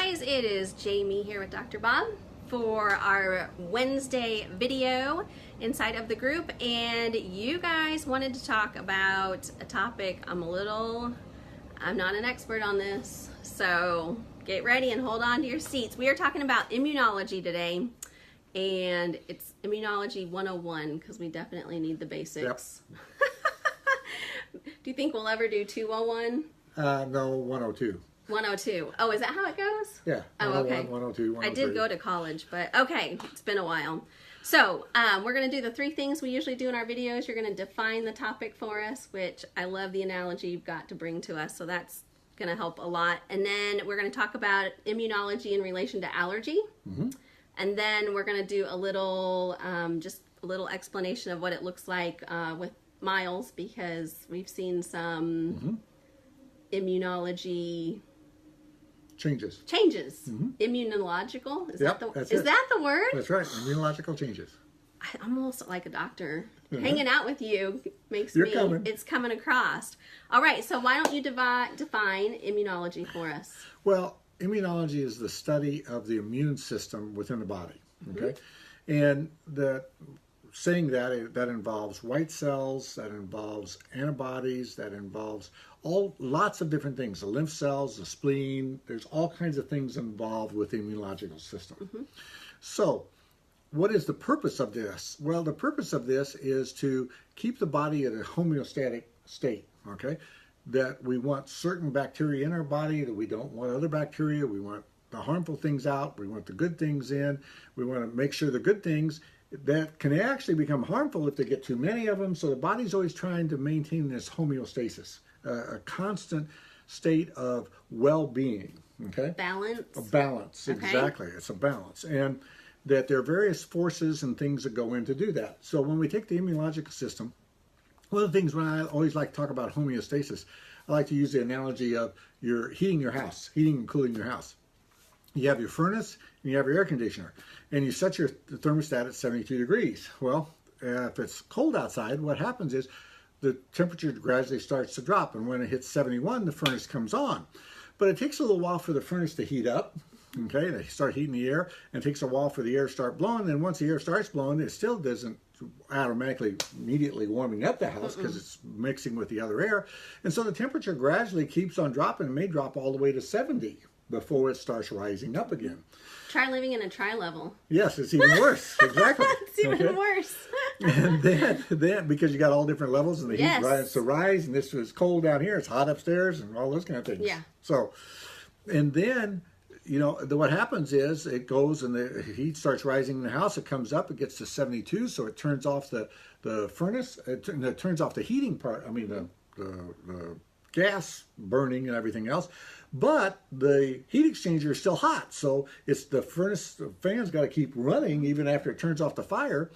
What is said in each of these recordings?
guys, it is Jamie here with Dr. Bob for our Wednesday video inside of the group, and you guys wanted to talk about a topic. I'm not an expert on this, so get ready and hold on to your seats. We are talking about immunology today, and it's Immunology 101 because we definitely need the basics. Yep. Do you think we'll ever do 201? No, 102. 102. Oh, is that how it goes? Yeah. Oh, okay. 102, 103. I did go to college, but okay, it's been a while. So we're going to do the three things we usually do in our videos. You're going to define the topic for us, which I love the analogy you've got to bring to us, so that's going to help a lot. And then we're going to talk about immunology in relation to allergy. Mm-hmm. And then we're going to do a little, just a little explanation of what it looks like with Miles, because we've seen some immunology changes. Mm-hmm. Immunological? Is that the word? That's right. Immunological changes. I'm almost like a doctor. Mm-hmm. Hanging out with you makes it's coming across. All right, so why don't you define immunology for us? Well, immunology is the study of the immune system within the body. Okay, and saying that involves white cells, that involves antibodies, that involves lots of different things, the lymph cells, the spleen. There's all kinds of things involved with the immunological system. Mm-hmm. So what is the purpose of this? Well, the purpose of this is to keep the body at a homeostatic state, okay? That we want certain bacteria in our body, that we don't want other bacteria, we want the harmful things out, we want the good things in, we want to make sure the good things that can actually become harmful if they get too many of them. So the body's always trying to maintain this homeostasis, a constant state of well-being. Okay, balance. A balance, okay. Exactly. It's a balance, and that there are various forces and things that go in to do that. So when we take the immunological system, one of the things when I always like to talk about homeostasis, I like to use the analogy of you're heating your house, heating and cooling your house. You have your furnace and you have your air conditioner, and you set your thermostat at 72 degrees. Well, if it's cold outside, what happens is the temperature gradually starts to drop, and when it hits 71, the furnace comes on. But it takes a little while for the furnace to heat up. Okay, they start heating the air, and it takes a while for the air to start blowing. And once the air starts blowing, it still doesn't automatically immediately warming up the house because it's mixing with the other air. And so the temperature gradually keeps on dropping and may drop all the way to 70 before it starts rising up again. Try living in a tri-level. Yes, it's even worse. Exactly. It's even worse. And then because you got all different levels and the heat rises to rise, and this is cold down here, it's hot upstairs, and all those kind of things. Yeah. So, and then, what happens is it goes and the heat starts rising in the house. It comes up, it gets to 72, so it turns off the furnace. It turns off the heating part. I mean, the gas burning and everything else. But the heat exchanger is still hot, so it's the fan's got to keep running even after it turns off the fire.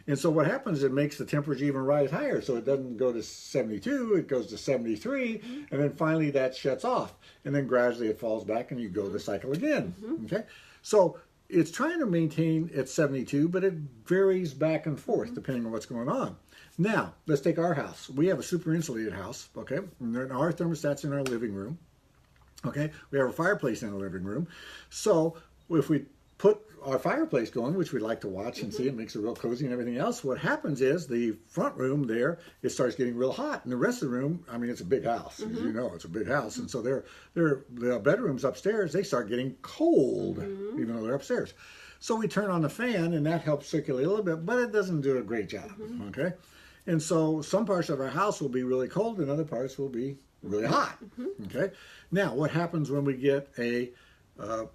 And so what happens is it makes the temperature even rise higher, so it doesn't go to 72, it goes to 73, and then finally that shuts off. And then gradually it falls back and you go the cycle again. Okay? So it's trying to maintain at 72, but it varies back and forth depending on what's going on. Now, let's take our house. We have a super insulated house, okay? And our thermostat's in our living room. Okay, we have a fireplace in the living room. So if we put our fireplace going, which we like to watch and see, it makes it real cozy and everything else, what happens is the front room there, it starts getting real hot. And the rest of the room, I mean, it's a big house. As you know, it's a big house. And so the bedrooms upstairs, they start getting cold, even though they're upstairs. So we turn on the fan, and that helps circulate a little bit, but it doesn't do a great job, okay? And so some parts of our house will be really cold, and other parts will be really hot. Okay. Now, what happens when we get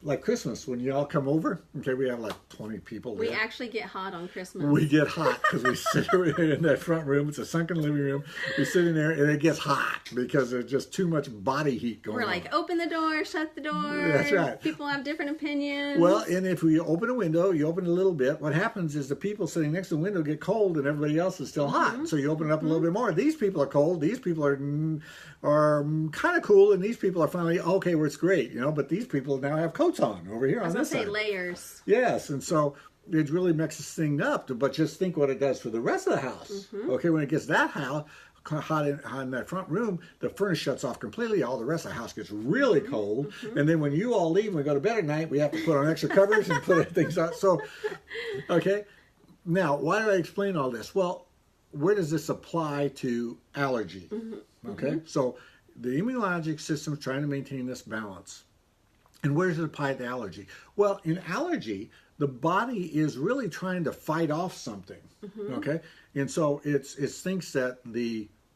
like Christmas, when you all come over? Okay, we have like 20 people there. We actually get hot on Christmas. We get hot because we sit in that front room. It's a sunken living room. We sit in there and it gets hot because there's just too much body heat going on. We're like, open the door, shut the door. That's right. People have different opinions. Well, and if we open a window, you open it a little bit, what happens is the people sitting next to the window get cold and everybody else is still hot. So you open it up a little bit more. These people are cold. These people are kind of cool, and these people are finally, okay, well, it's great, but these people now have coats on over here on this side. I was going to say layers. Yes, and so it really mixes this thing up, but just think what it does for the rest of the house. Okay, when it gets that hot in that front room, the furnace shuts off completely. All the rest of the house gets really cold. And then when you all leave and we go to bed at night, we have to put on extra covers and put things on. So, okay. Now, why do I explain all this? Well, where does this apply to allergy? Okay. So the immunologic system is trying to maintain this balance. And where does it apply to allergy? Well, in allergy, the body is really trying to fight off something, okay? And so it thinks that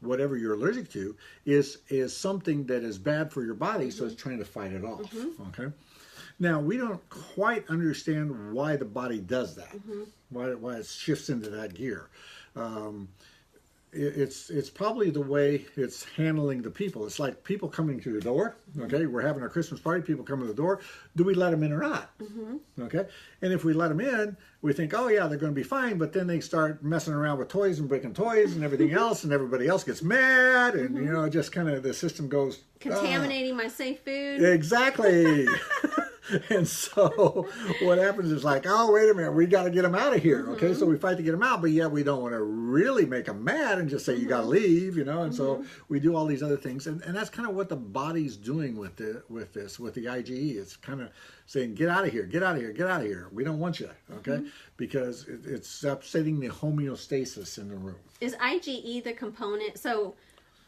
whatever you're allergic to is something that is bad for your body, so it's trying to fight it off, okay? Now, we don't quite understand why the body does that, why it shifts into that gear. It's probably the way it's handling the people. It's like people coming to the door. Okay, we're having our Christmas party. People come to the door. Do we let them in or not? Okay, and if we let them in, we think, oh yeah, they're going to be fine. But then they start messing around with toys and breaking toys and everything else, and everybody else gets mad, and just kind of the system goes contaminating my safe food. Exactly. And so what happens is like, oh, wait a minute, we got to get them out of here. Okay, so we fight to get them out, but yet we don't want to really make them mad and just say, you got to leave, and so we do all these other things. And that's kind of what the body's doing with the IgE. It's kind of saying, get out of here, get out of here, get out of here. We don't want you, okay? Because it's upsetting the homeostasis in the room. Is IgE the component? So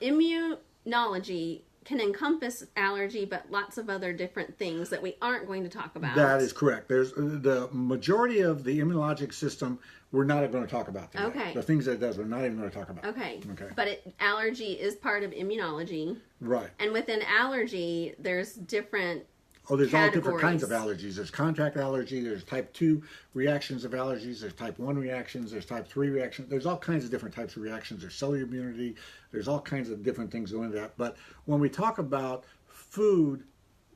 immunology can encompass allergy, but lots of other different things that we aren't going to talk about. That is correct. There's the majority of the immunologic system we're not going to talk about today. Okay. The things that it does, we're not even going to talk about. Okay. But allergy is part of immunology. Right. And within allergy, there's different there's categories. all different kinds of allergies. There's contact allergy, there's type 2 reactions of allergies, there's type 1 reactions, there's type 3 reactions. There's all kinds of different types of reactions. There's cellular immunity. There's all kinds of different things going into that. But when we talk about food,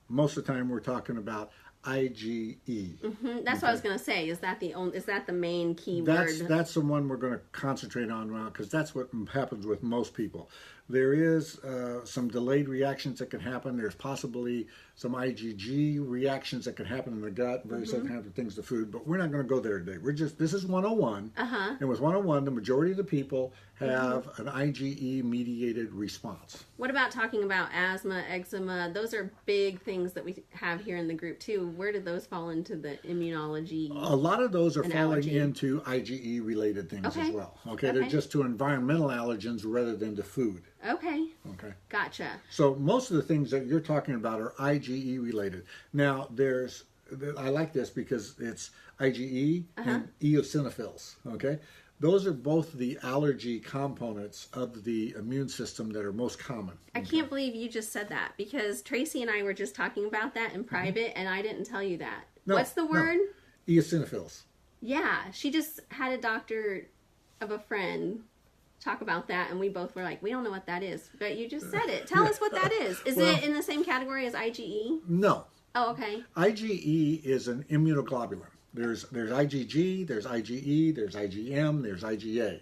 most of the time we're talking about IgE. That's what I was going to say. Is that the main key word? That's the one we're going to concentrate on now, because that's what happens with most people. There is some delayed reactions that can happen. There's possibly some IgG reactions that can happen in the gut, various other kinds of things to food, but we're not going to go there today. This is 101, and with 101, the majority of the people have an IgE-mediated response. What about talking about asthma, eczema? Those are big things that we have here in the group, too. Where did those fall into the immunology? A lot of those are falling allergy? Into IgE-related things as well. Okay, they're just to environmental allergens rather than to food. Okay. Gotcha. So most of the things that you're talking about are IgE related. Now I like this because it's IgE and eosinophils. Okay, those are both the allergy components of the immune system that are most common. I can't believe you just said that, because Tracy and I were just talking about that in private, and I didn't tell you that. What's the word? Eosinophils. Yeah, she just had a doctor of a friend talk about that, and we both were like, we don't know what that is, but you just said it. Tell us what that is. Is it in the same category as IgE? No. Oh, okay. IgE is an immunoglobulin. There's IgG, there's IgE, there's IgM, there's IgA.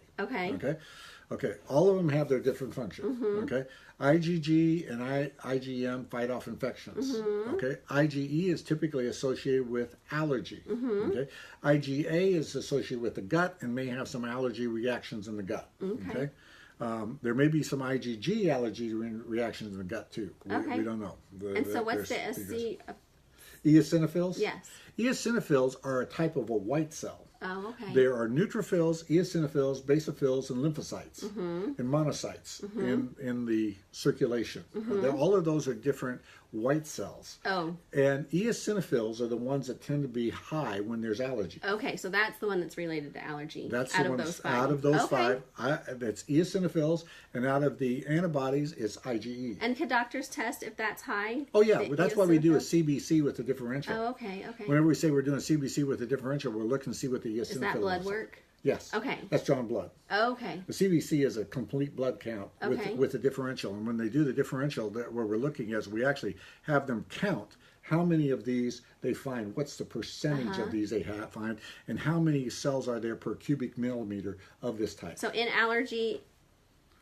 Okay. All of them have their different functions. Okay. IgG and IgM fight off infections. Okay. IgE is typically associated with allergy. Okay. IgA is associated with the gut and may have some allergy reactions in the gut. Okay. There may be some IgG allergy reactions in the gut too. We don't know. So what's the eosinophils? Yes. Eosinophils are a type of a white cell. Oh, okay. There are neutrophils, eosinophils, basophils, and lymphocytes, and monocytes in the circulation. All of those are different white cells. Oh. And eosinophils are the ones that tend to be high when there's allergy. Okay, so that's the one that's related to allergy. That's the one out of those five. That's eosinophils, and out of the antibodies, it's IgE. And can doctors test if that's high? Oh, yeah. That's why we do a CBC with the differential. Oh, okay. Whenever we say we're doing a CBC with the differential, we're looking to see what the eosinophil is. Is that blood work? Yes. Okay. That's drawn blood. Oh, okay. The CBC is a complete blood count with the differential. And when they do the differential, what we're looking at is we actually have them count how many of these they find, what's the percentage of these they find, and how many cells are there per cubic millimeter of this type. So in allergy,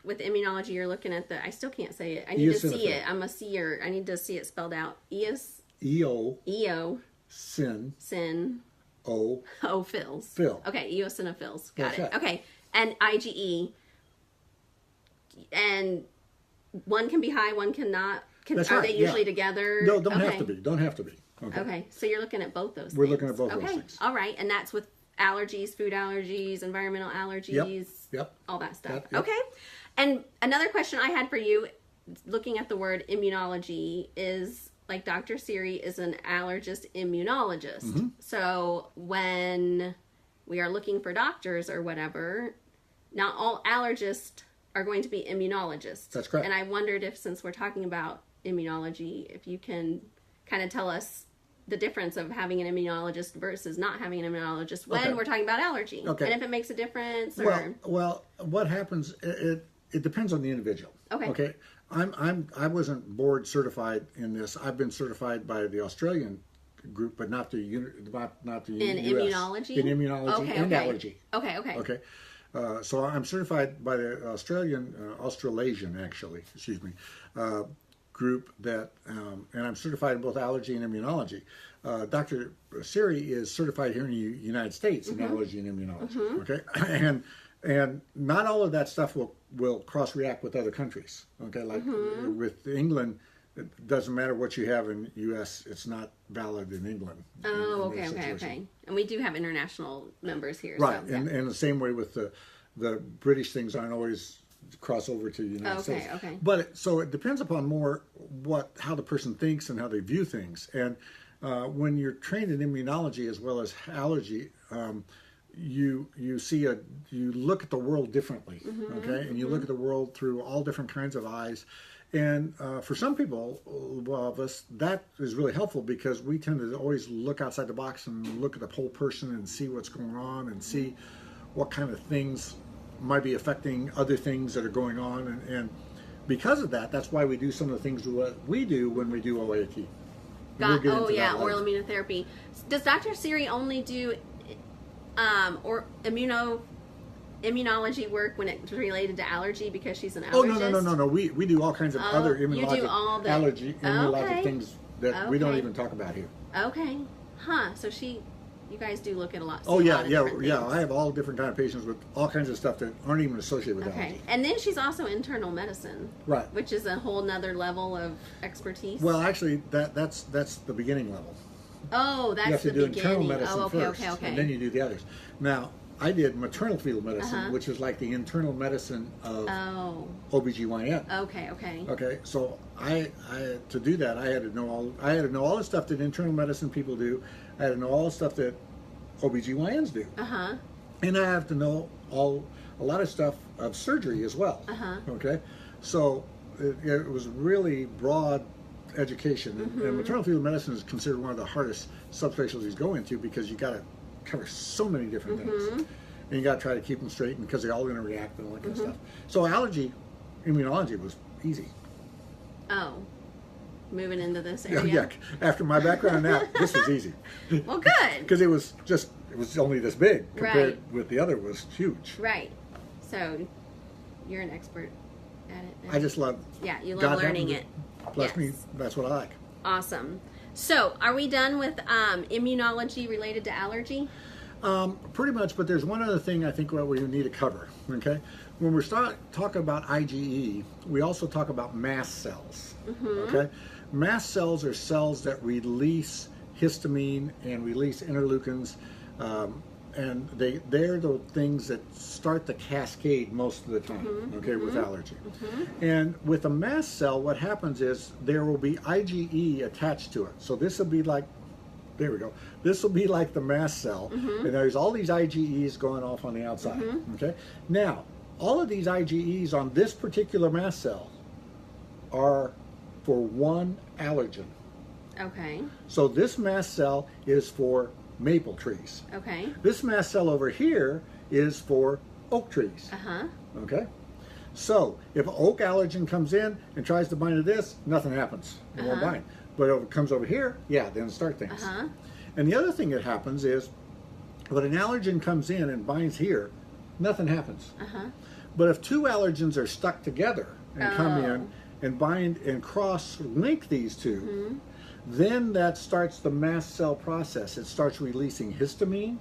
with immunology, you're looking at I still can't say it. I need to see it. I'm a seer. I need to see it spelled out. EO. Sin. Phils. Phil. Okay, eosinophils. Got That's it. right. Okay, and IgE. And one can be high, one cannot. That's Are right, they usually yeah. together? No, don't have to be. Don't have to be. Okay. Okay, so you're looking at both those things. We're looking at both those Okay, things. all right. And that's with allergies, food allergies, environmental allergies, Yep. all that stuff. Yep. Okay. And another question I had for you, looking at the word immunology, is like Dr. Siri is an allergist immunologist. Mm-hmm. So when we are looking for doctors or whatever, not all allergists are going to be immunologists. That's correct. And I wondered if, since we're talking about immunology, if you can kind of tell us the difference of having an immunologist versus not having an immunologist when we're talking about allergy. Okay. And if it makes a difference, or Well, what happens? It depends on the individual. Okay. Okay. I wasn't board certified in this. I've been certified by the Australian group, but not the not the in US. immunology, In immunology and allergy. Okay. Okay. So I'm certified by the Australasian, actually, excuse me, group that, and I'm certified in both allergy and immunology. Dr. Siri is certified here in the United States in allergy and immunology. Okay, and not all of that stuff will cross react with other countries. Okay, like with England. It doesn't matter what you have in U.S. It's not valid in England. Oh, okay. And we do have international members here. Right, So, and the same way with the British things aren't always cross over to the United States. Okay. But so it depends upon more how the person thinks and how they view things. And when you're trained in immunology as well as allergy, you look at the world differently. Okay, and you look at the world through all different kinds of eyes. And for some people, of us, that is really helpful because we tend to always look outside the box and look at the whole person and see what's going on and see what kind of things might be affecting other things that are going on. And because of that, that's why we do some of the things we do when we do OAT. Oral immunotherapy. Does Dr. Siri only do or immunology work when it's related to allergy because she's an allergist? No. We do all kinds of other immunologic things that we don't even talk about here. Okay. So you guys do look at a lot. Yeah. I have all different kind of patients with all kinds of stuff that aren't even associated with allergy. And then she's also internal medicine. Right. Which is a whole nother level of expertise. Well, actually, that's the beginning level. Oh, that's you have to the do beginning. internal medicine first, and then you do the others. Now, I did maternal fetal medicine, which is like the internal medicine of OBGYN. Okay. So I to do that, I had to know all the stuff that internal medicine people do. I had to know all the stuff that OBGYNs do. And I have to know a lot of stuff of surgery as well. Okay. So it was really broad education, and maternal fetal medicine is considered one of the hardest subspecialties to go into because you got to cover so many different things, and you got to try to keep them straight because they all interact and all that kind of stuff. So allergy immunology was easy. Moving into this area. Yeah. After my background in that, this was easy. Well, good. Because it was only this big compared with the other was huge. Right. So you're an expert at it. I just love. Yeah, you love learning it. Bless me. That's what I like. Awesome. So, are we done with immunology related to allergy? Pretty much, but there's one other thing I think what we need to cover. Okay, when we start talking about IgE, we also talk about mast cells. Okay, mast cells are cells that release histamine and release interleukins, and they're the things that start the cascade most of the time. With allergy. And with a mast cell, what happens is there will be IgE attached to it. So this will be like, there we go. This will be like the mast cell, and there's all these IgEs going off on the outside. Okay. Now, all of these IgEs on this particular mast cell are for one allergen. Okay. So this mast cell is for maple trees. Okay. This mast cell over here is for oak trees. Okay. So if an oak allergen comes in and tries to bind to this, nothing happens. It won't bind. But if it comes over here, then start things. And the other thing that happens is when an allergen comes in and binds here, nothing happens. But if two allergens are stuck together and come in and bind and cross-link these two, Then that starts the mast cell process. It starts releasing histamine.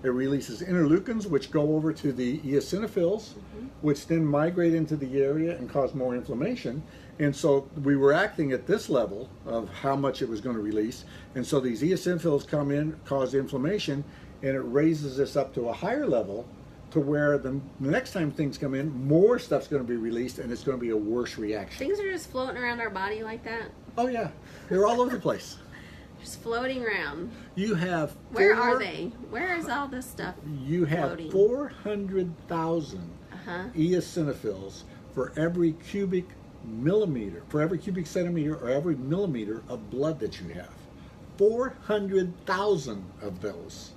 It releases interleukins, which go over to the eosinophils, which then migrate into the area and cause more inflammation. And so we were acting at this level of how much it was going to release. And so these eosinophils come in, cause inflammation, and it raises this up to a higher level to where the next time things come in, more stuff's going to be released, and it's going to be a worse reaction. Things are just floating around our body like that? Oh, yeah. They're all over the place. Just floating around. You have... Where are they? Where is all this stuff You have floating? 400,000 eosinophils for every cubic millimeter, for every cubic centimeter or every millimeter of blood that you have. 400,000 of those.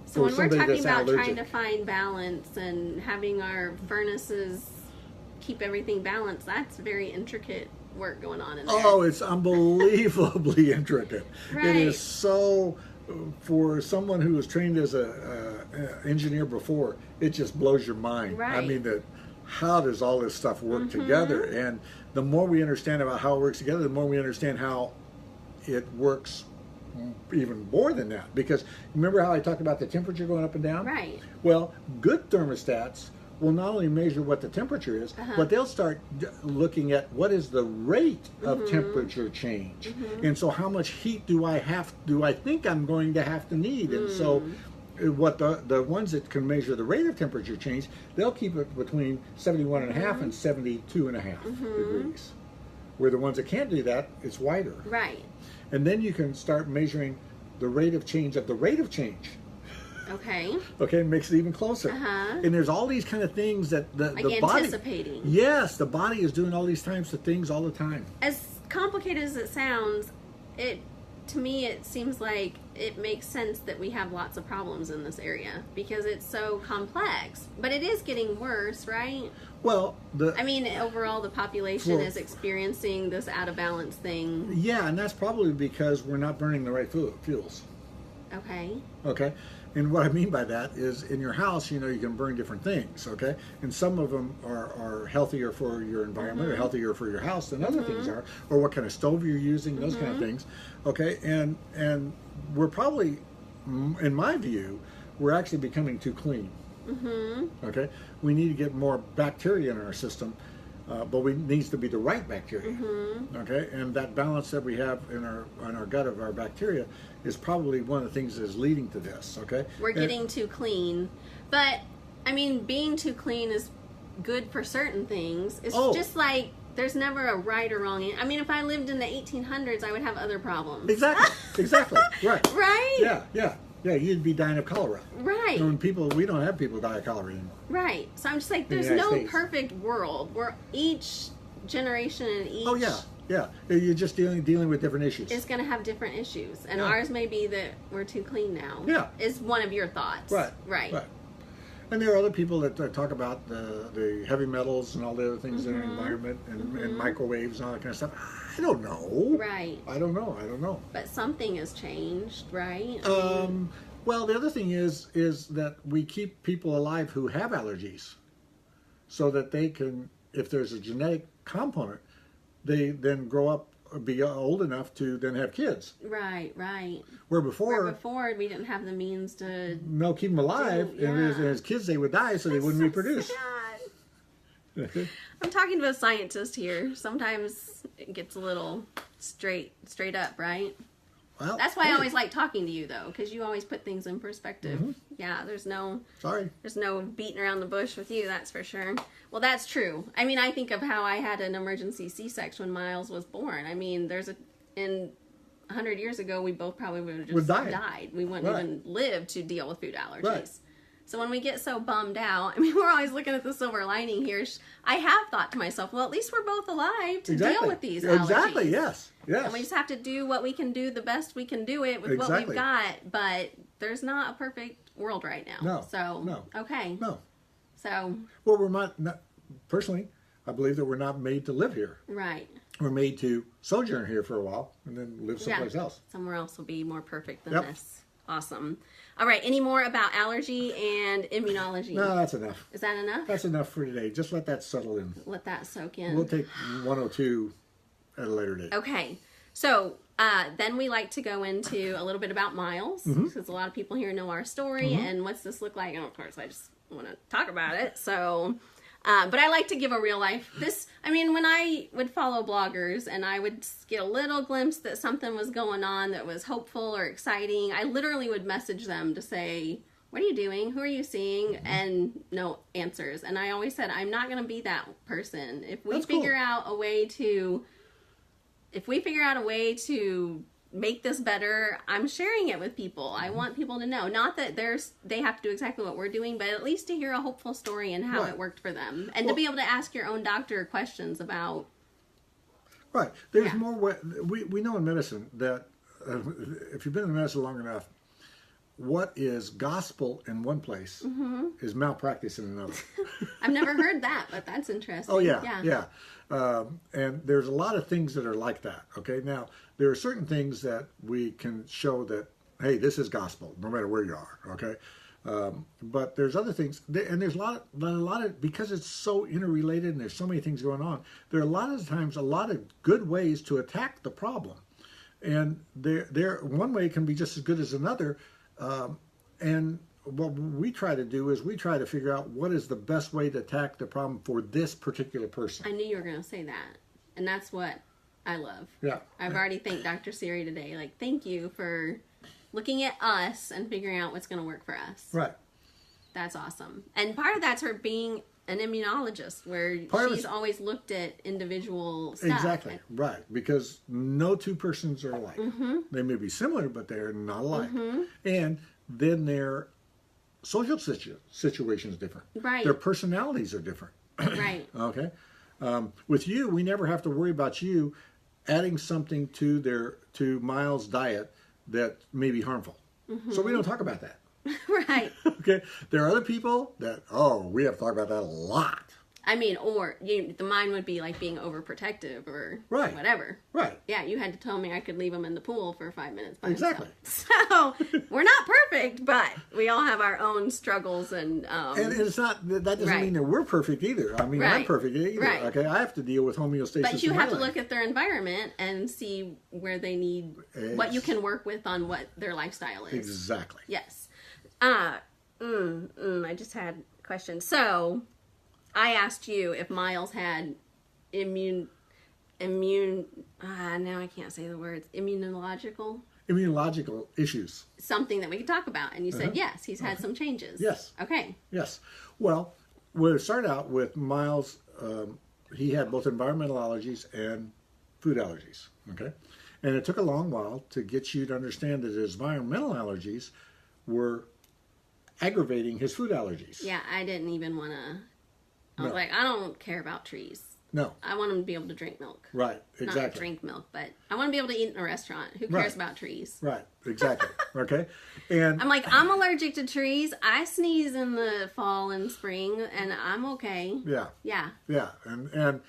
So when we're talking about trying to find balance and having our furnaces keep everything balanced, that's very intricate work going on in there. Oh, it's unbelievably intricate. Right. It is so, for someone who was trained as a engineer before, it just blows your mind. Right. I mean, how does all this stuff work together? And the more we understand about how it works together, the more we understand how it works even more than that. Because remember how I talked about the temperature going up and down? Right. Well, good thermostats will not only measure what the temperature is, but they'll start looking at what is the rate of temperature change. And so how much heat do I think I'm going to have to need? And so what the ones that can measure the rate of temperature change, they'll keep it between 71.5 and 72.5 degrees. Where the ones that can't do that, it's wider. Right. And then you can start measuring the rate of change of the rate of change. Okay. Okay, it makes it even closer. And there's all these kind of things that the body... anticipating. Yes, the body is doing all these types of things all the time. As complicated as it sounds, to me it seems like it makes sense that we have lots of problems in this area because it's so complex. But it is getting worse, right? Well, I mean, overall the population is experiencing this out of balance thing. Yeah, and that's probably because we're not burning the right fuels. Okay. Okay. And what I mean by that is in your house, you can burn different things, okay? And some of them are healthier for your environment or healthier for your house than other things are, or what kind of stove you're using, those kind of things, okay? And we're probably, in my view, we're actually becoming too clean, okay? We need to get more bacteria in our system, but it needs to be the right bacteria, okay? And that balance that we have in our gut of our bacteria is probably one of the things that is leading to this, okay? We're getting too clean. But, I mean, being too clean is good for certain things. It's just like there's never a right or wrong. I mean, if I lived in the 1800s, I would have other problems. Exactly, right. Right? Yeah, you'd be dying of cholera. Right. We don't have people die of cholera anymore. Right. So I'm just like, there's no perfect world. We're each generation and each... Oh, yeah. You're just dealing with different issues. It's going to have different issues. And ours may be that we're too clean now. Yeah. Is one of your thoughts. Right. And there are other people that talk about the heavy metals and all the other things in our environment and microwaves and all that kind of stuff. I don't know. Right. I don't know. But something has changed, right? Well, the other thing is that we keep people alive who have allergies so that they can, if there's a genetic component, they then grow up, be old enough to then have kids. Right. Where before we didn't have the means to... No, keep them alive. And as kids, they would die, so they wouldn't reproduce. I'm talking to a scientist here. Sometimes it gets a little straight up, right? Well, that's why I always like talking to you, though, because you always put things in perspective. Yeah, there's no beating around the bush with you, that's for sure. Well, that's true. I mean, I think of how I had an emergency C-section when Miles was born. I mean, in 100 years ago, we both probably would have just died. We wouldn't even live to deal with food allergies. Right. So when we get so bummed out, I mean, we're always looking at the silver lining here. I have thought to myself, well, at least we're both alive to deal with these allergies. Exactly, yes. And we just have to do what we can do the best we can do it with what we've got. But there's not a perfect world right now. No. So, no. Okay. No. So. Well, we're not, personally, I believe that we're not made to live here. Right. We're made to sojourn here for a while and then live someplace else. Somewhere else will be more perfect than this. Awesome. All right, any more about allergy and immunology? No, that's enough. Is that enough? That's enough for today. Just let that settle in. Let that soak in. We'll take 102 at a later date. Okay. So, Then we like to go into a little bit about Miles, because a lot of people here know our story and what's this look like. And of course, I just want to talk about it. So, but I like to give a real life. When I would follow bloggers and I would get a little glimpse that something was going on that was hopeful or exciting, I literally would message them to say, what are you doing? Who are you seeing? And no answers. And I always said, I'm not going to be that person. If we figure out a way to make this better, I'm sharing it with people. I want people to know. Not that they have to do exactly what we're doing, but at least to hear a hopeful story and how it worked for them. And to be able to ask your own doctor questions about... Right. There's more... We know in medicine that if you've been in medicine long enough, what is gospel in one place is malpractice in another. I've never heard that, but that's interesting. Oh, yeah. And there's a lot of things that are like that. Okay, now there are certain things that we can show that, hey, this is gospel, no matter where you are. Okay, but there's other things, and there's a lot of because it's so interrelated and there's so many things going on. There are a lot of times a lot of good ways to attack the problem, and one way can be just as good as another. And what we try to do is we try to figure out what is the best way to attack the problem for this particular person. I knew you were going to say that. And that's what I love. Yeah. I've already thanked Dr. Siri today. Like, thank you for looking at us and figuring out what's going to work for us. Right. That's awesome. And part of that's her being an immunologist, where she's always looked at individual stuff. Exactly. Right. Because no two persons are alike. They may be similar, but they're not alike. And then their social situation is different. Right. Their personalities are different. Right. Okay. With you, we never have to worry about you adding something to Miles' diet that may be harmful. So we don't talk about that. Right. Okay. There are other people that, we have to talk about that a lot. I mean, or the mind would be like being overprotective or whatever. Right. Yeah, you had to tell me I could leave him in the pool for 5 minutes by exactly. himself. So we're not perfect, but we all have our own struggles and it's not that doesn't mean that we're perfect either. I mean, I'm perfect either. Right. Okay, I have to deal with homeostasis. But you have to look at their environment and see where they need what you can work with on what their lifestyle is. Exactly. Yes. I just had a question. So, I asked you if Miles had now I can't say the words, immunological issues. Something that we could talk about. And you said, yes, he's had some changes. Yes. Okay. Yes. Well, we'll start out with Miles. He had both environmental allergies and food allergies. Okay. And it took a long while to get you to understand that his environmental allergies were aggravating his food allergies. Yeah, I didn't even want to. I was like, I don't care about trees. No. I want him to be able to drink milk. Right, exactly. Not drink milk, but I want to be able to eat in a restaurant. Who cares about trees? Right, exactly. Okay. And I'm like, I'm allergic to trees. I sneeze in the fall and spring, and I'm okay. Yeah. Yeah. Yeah, and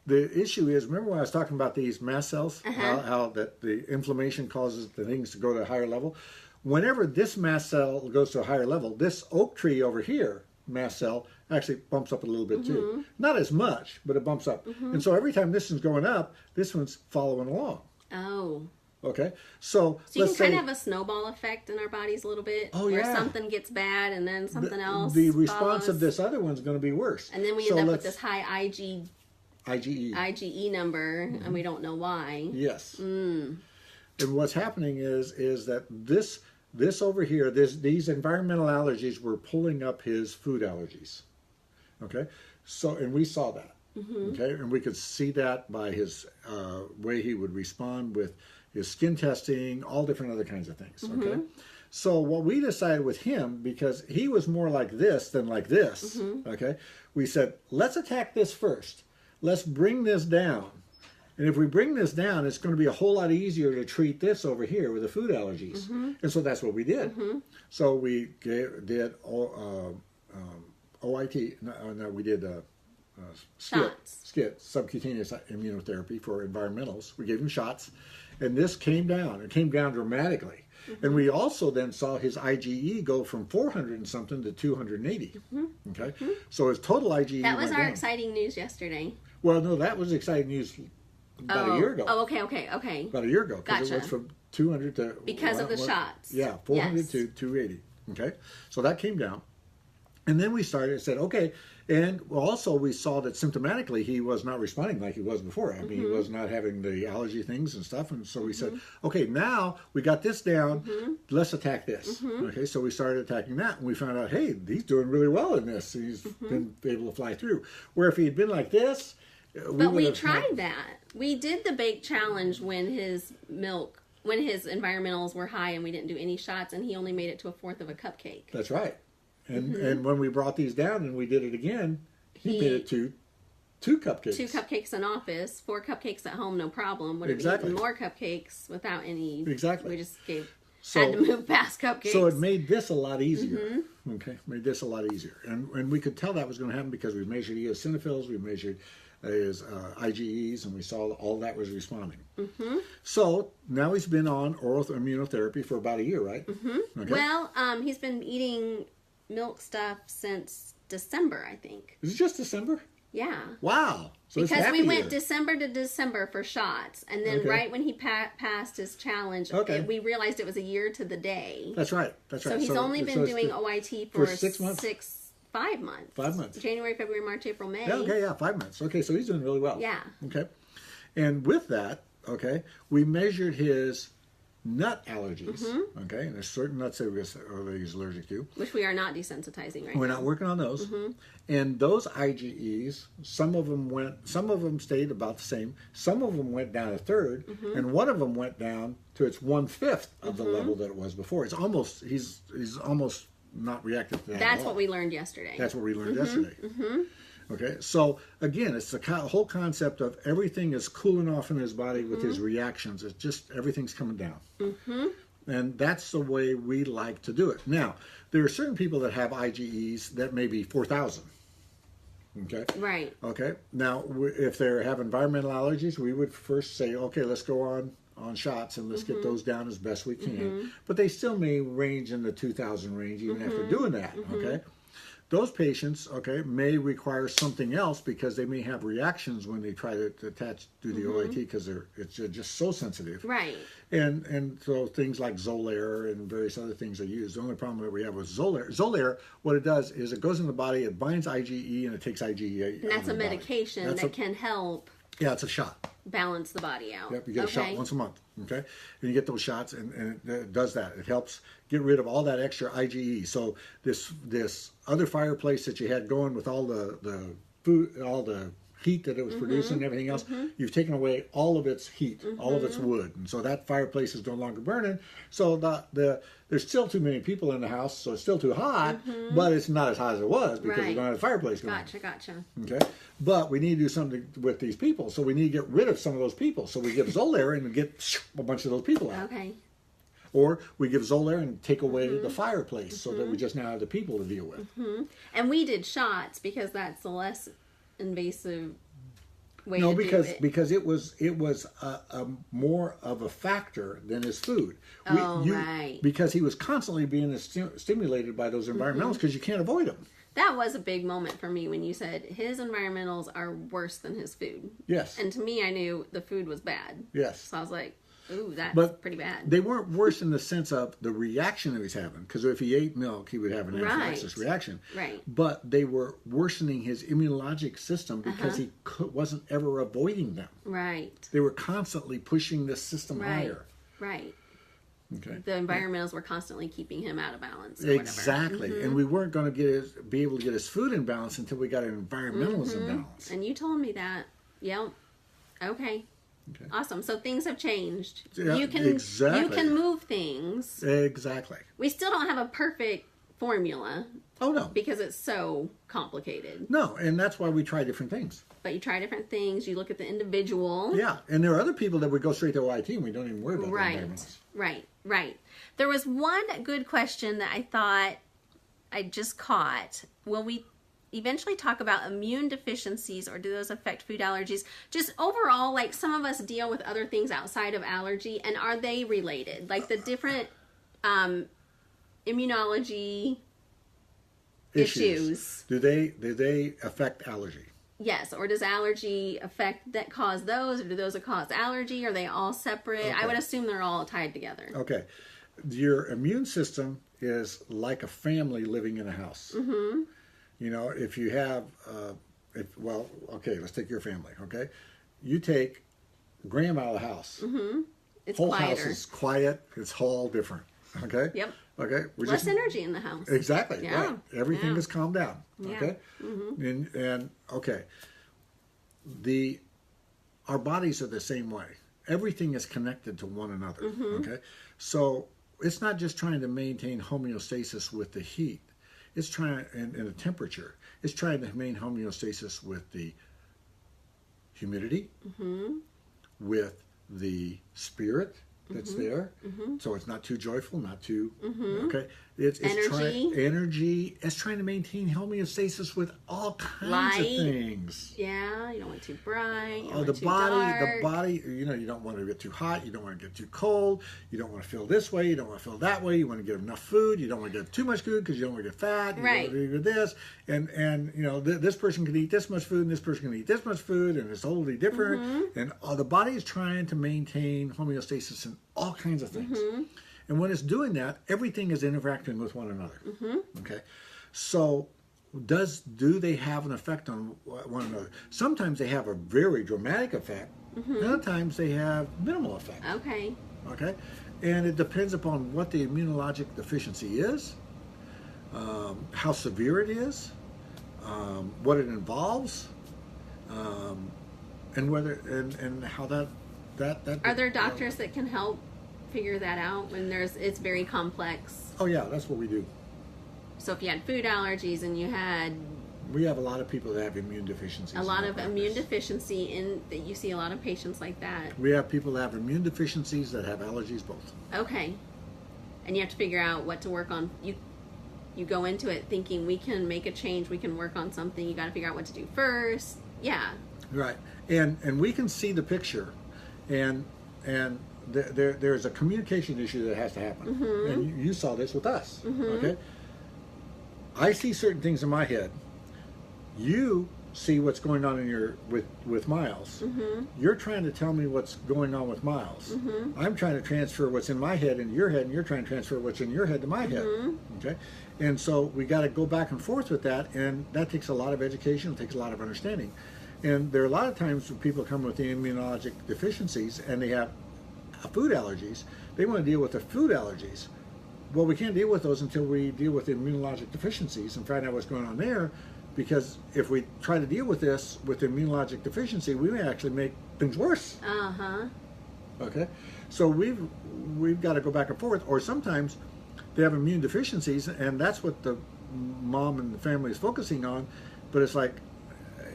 the issue is, remember when I was talking about these mast cells, how that the inflammation causes the things to go to a higher level? Whenever this mast cell goes to a higher level, this oak tree over here, mast cell, actually bumps up a little bit too. Not as much, but it bumps up. And so every time this one's going up, this one's following along. Oh. Okay. So you can kind of have a snowball effect in our bodies a little bit. Oh, where something gets bad and then something else The response follows. of this other one's going to be worse. And then we end up with this high IgE number, and we don't know why. Yes. And what's happening is that this over here, these environmental allergies were pulling up his food allergies. Okay, so and we saw that. Okay, and we could see that by his way he would respond with his skin testing, all different other kinds of things. Okay, so what we decided with him, because he was more like this than like this. Okay, we said, let's attack this first. Let's bring this down. And if we bring this down, it's going to be a whole lot easier to treat this over here with the food allergies. And so that's what we did. So we did OIT. No, we did SCIT, subcutaneous immunotherapy for environmentals. We gave him shots. And this came down. It came down dramatically. And we also then saw his IgE go from 400 and something to 280. Okay? So his total IgE That was went our down. exciting news yesterday. Well, no, that was exciting news about a year ago. Oh, okay. About a year ago. Because Gotcha. it went from 200 to... Because of the shots. Yeah, 400 Yes. to 280. Okay? So that came down. And then we said, okay, and also we saw that symptomatically he was not responding like he was before. I mean, he was not having the allergy things and stuff. And so we said, okay, now we got this down, let's attack this. Okay, so we started attacking that, and we found out, hey, he's doing really well in this. He's been able to fly through. Where if he had been like this, But we tried that. We did the bake challenge when his environmentals were high and we didn't do any shots, and he only made it to a fourth of a cupcake. That's right. And when we brought these down and we did it again, he made it to 2 cupcakes. 2 cupcakes in office, 4 cupcakes at home, no problem. Would have Exactly. eaten more cupcakes without any. Exactly. We just had to move past cupcakes. So it made this a lot easier. Okay, made this a lot easier, and we could tell that was going to happen because we measured eosinophils, we measured his IgEs, and we saw all that was responding. So now he's been on oral immunotherapy for about a year, right? Okay. Well, he's been eating milk stuff since December, I think. Is it just December? Yeah. Wow. So Because it's we went year. December to December for shots, and then right when he passed his challenge, we realized it was a year to the day. That's right. That's right. So he's only been doing OIT for 6 months. 5 months. 5 months. January, February, March, April, May. Yeah, okay, yeah, 5 months. Okay, so he's doing really well. Yeah. Okay. And with that, okay, we measured his nut allergies. Okay, and there's certain nuts that he's allergic to. Which we are not desensitizing right now. We're not working on those. And those IgEs, some of them stayed about the same. Some of them went down a third, and one of them went down to its 1/5 of the level that it was before. It's almost he's almost not reactive to that. That's what we learned yesterday. That's what we learned yesterday. Okay, so again, it's the whole concept of everything is cooling off in his body with his reactions. It's just everything's coming down. And that's the way we like to do it. Now, there are certain people that have IgEs that may be 4,000. Okay. Right. Okay. Now, if they have environmental allergies, we would first say, okay, let's go on shots and let's get those down as best we can. But they still may range in the 2,000 range even after doing that. Okay. Those patients, okay, may require something else because they may have reactions when they try to do the OIT because it's just so sensitive. Right. And so things like Xolair and various other things are used. The only problem that we have with Xolair, what it does is it goes in the body, it binds IgE, and it takes IgE. And that's a medication that can help. Yeah, it's a shot. Balance the body out. Yep, you get a shot once a month. Okay, and you get those shots, and it does that. It helps get rid of all that extra IgE. So this other fireplace that you had going with all the food, all the heat that it was producing and everything else, you've taken away all of its heat, all of its wood, and so that fireplace is no longer burning. So there's still too many people in the house, so it's still too hot, but it's not as hot as it was because we don't have the fireplace going. Gotcha. Okay, but we need to do something with these people, so we need to get rid of some of those people. So we give Xolair and get a bunch of those people out. Okay. Or we give Xolair and take away the fireplace so that we just now have the people to deal with. And we did shots because that's the less invasive way No, to because do it. because it was a more of a factor than his food. Right. Because he was constantly being stimulated by those environmentals because you can't avoid them. That was a big moment for me when you said his environmentals are worse than his food. Yes. And to me, I knew the food was bad. Yes. So I was like, ooh, that's pretty bad. They weren't worse in the sense of the reaction that he's having, because if he ate milk, he would have an anaphylaxis reaction. Right. But they were worsening his immunologic system because he wasn't ever avoiding them. Right. They were constantly pushing the system higher. Right. Okay. The environmentals were constantly keeping him out of balance. Exactly. And we weren't going to be able to get his food in balance until we got an environmentals in balance. And you told me that. Yep. Okay. Awesome. So things have changed. Yeah, you can move things. Exactly. We still don't have a perfect formula. Oh, no. Because it's so complicated. No, and that's why we try different things. But you try different things. You look at the individual. Yeah, and there are other people that would go straight to OIT and we don't even worry about the environmentals. Right. There was one good question that I thought I just caught. Will we eventually talk about immune deficiencies, or do those affect food allergies? Just overall, like some of us deal with other things outside of allergy, and are they related? Like the different immunology issues. Do they affect allergy? Yes, or does allergy affect that cause those, or do those cause allergy? Are they all separate? Okay. I would assume they're all tied together. Okay. Your immune system is like a family living in a house. Mm-hmm. You know, if you have, okay, let's take your family, okay? You take Graham out of the house. Mm-hmm. It's whole quieter. house is quiet. It's all different, okay? Yep. Okay? Less energy in the house. Exactly, Yeah. right. Everything Yeah. is calmed down, Yeah. okay? Mm-hmm. And okay, our bodies are the same way. Everything is connected to one another, Mm-hmm. okay? So it's not just trying to maintain homeostasis with the heat. It's trying, and the temperature. It's trying to maintain homeostasis with the humidity, Mm-hmm. with the spirit that's Mm-hmm. there. Mm-hmm. So it's not too joyful, not too, Mm-hmm. okay? It's Energy. Energy. It's trying to maintain homeostasis with all kinds of Light. things. Yeah, you don't want too bright. You don't Oh, the want too body, dark. the body, you know, you don't want to get too hot, you don't want to get too cold, you don't want to feel this way, you don't want to feel that way, you want to get enough food, you don't want to get too much food because you don't want to get fat, you Right. don't want to do this, and you know, this person can eat this much food and this person can eat this much food and it's totally different, Mm-hmm. and the body is trying to maintain homeostasis in all kinds of things. Mm-hmm. And when it's doing that, everything is interacting with one another. Mm-hmm. Okay, so do they have an effect on one another? Sometimes they have a very dramatic effect. Mm-hmm. Other times they have minimal effect. Okay. Okay, and it depends upon what the immunologic deficiency is, how severe it is, what it involves, and whether and how that. Are there doctors that can help figure that out when it's very complex? Oh yeah, that's what we do. So if you had food allergies and you had We have a lot of people that have immune deficiencies. a lot in of our immune practice. deficiency, that you see a lot of patients like that. We have people that have immune deficiencies that have allergies both. Okay. And you have to figure out what to work on. You go into it thinking we can make a change, we can work on something. You got to figure out what to do first. Yeah. Right, and we can see the picture, and there's a communication issue that has to happen. Mm-hmm. And you saw this with us. Mm-hmm. Okay, I see certain things in my head. You see what's going on in with Miles. Mm-hmm. You're trying to tell me what's going on with Miles. Mm-hmm. I'm trying to transfer what's in my head into your head, and you're trying to transfer what's in your head to my head. Mm-hmm. Okay, and so we got to go back and forth with that, and that takes a lot of education. It takes a lot of understanding. And there are a lot of times when people come with the immunologic deficiencies and they have food allergies, they want to deal with their food allergies. Well, we can't deal with those until we deal with the immunologic deficiencies and find out what's going on there, because if we try to deal with this with the immunologic deficiency, we may actually make things worse. Uh-huh. Okay? So we've got to go back and forth, or sometimes they have immune deficiencies and that's what the mom and the family is focusing on, but it's like,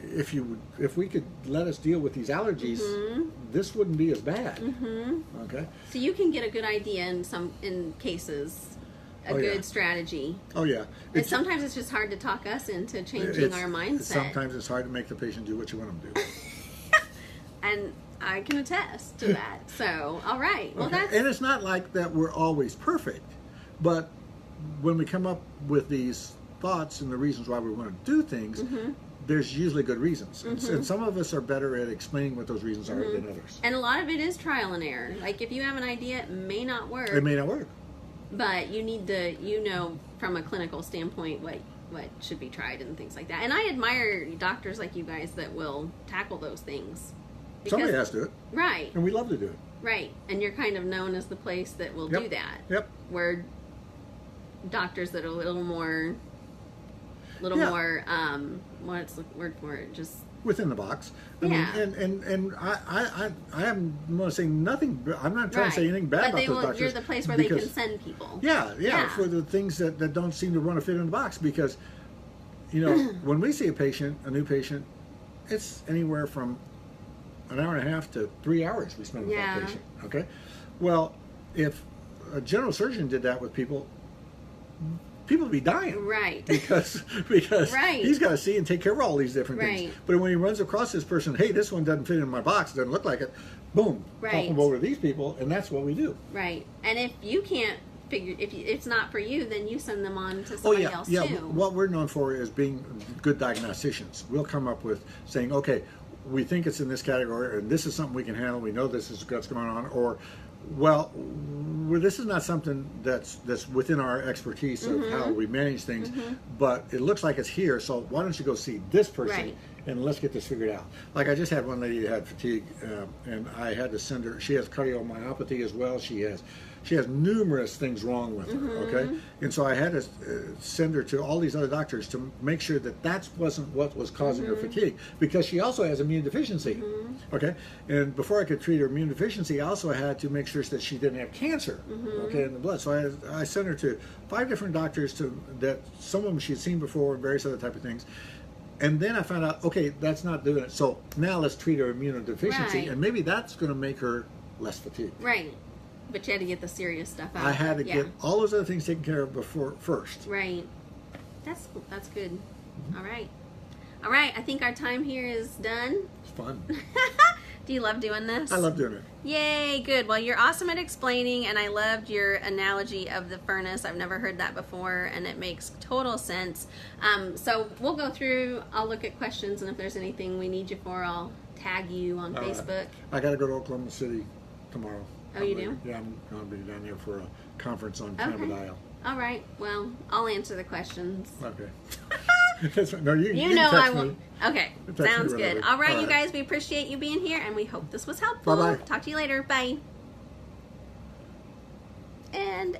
if we could let us deal with these allergies, Mm-hmm. this wouldn't be as bad. Mm-hmm. Okay. So you can get a good idea in cases, a Oh, good yeah. strategy. Oh yeah. And sometimes it's just hard to talk us into changing our mindset. Sometimes it's hard to make the patient do what you want them to do. And I can attest to that. So, all right. Well, Okay. that's And it's not like that we're always perfect, but when we come up with these thoughts and the reasons why we want to do things, Mm-hmm. there's usually good reasons. And some of us are better at explaining what those reasons are Mm-hmm. than others. and a lot of it is trial and error. Like if you have an idea, it may not work, It may not work. but you need to from a clinical standpoint what should be tried and things like that. And I admire doctors like you guys that will tackle those things. Somebody has to do it, Right, and we love to do it. right. And you're kind of known as the place that will Yep. do that. Yep. Where doctors that are a little more Yeah. what's the word for it? Just Within the box. I Yeah. mean, and I am going to say nothing. I'm not trying to say anything bad but about those doctors. you're the place where they can because- send people. Yeah, for the things that don't seem to want to fit in the box, because, you know, when we see a new patient, it's anywhere from an hour and a half to 3 hours we spend with Yeah. that patient. Okay, well, if a general surgeon did that with people would be dying. Right. Because Right. he's got to see and take care of all these different Right. things. But when he runs across this person, hey, this one doesn't fit in my box, doesn't look like it, boom, pop Right. them over to these people, and that's what we do. Right. And if you can't figured if it's not for you, then you send them on to somebody else too. What we're known for is being good diagnosticians. We'll come up with saying, okay, we think it's in this category, and this is something we can handle. We know this is what's going on, or well, this is not something that's within our expertise of how we manage things, but it looks like it's here. So why don't you go see this person and let's get this figured out? Like I just had one lady that had fatigue, and I had to send her. She has cardiomyopathy as well. She has numerous things wrong with her. Okay, and so I had to send her to all these other doctors to make sure that wasn't what was causing her fatigue, because she also has immune deficiency. Okay, and before I could treat her immune deficiency, I also had to make sure that she didn't have cancer. Okay, in the blood. So I sent her to 5 different doctors that some of them she'd seen before, and various other type of things. And then I found out, okay, that's not doing it. So now let's treat her immunodeficiency, and maybe that's going to make her less fatigued. Right. But you had to get the serious stuff out. I had to get all those other things taken care of first. Right. That's good. All right. All right. I think our time here is done. It's fun. Do you love doing this? I love doing it. Yay, good. Well, you're awesome at explaining, and I loved your analogy of the furnace. I've never heard that before, and it makes total sense. So we'll go through, I'll look at questions, and if there's anything we need you for, I'll tag you on Facebook. I got to go to Oklahoma City tomorrow. Oh, you do? Yeah, I'm going to be down there for a conference on cannabidiol. All right. Well, I'll answer the questions. Okay. No, you know text I will. me. Okay, sounds good. All right, you guys, we appreciate you being here, and we hope this was helpful. Bye-bye. Talk to you later. Bye. And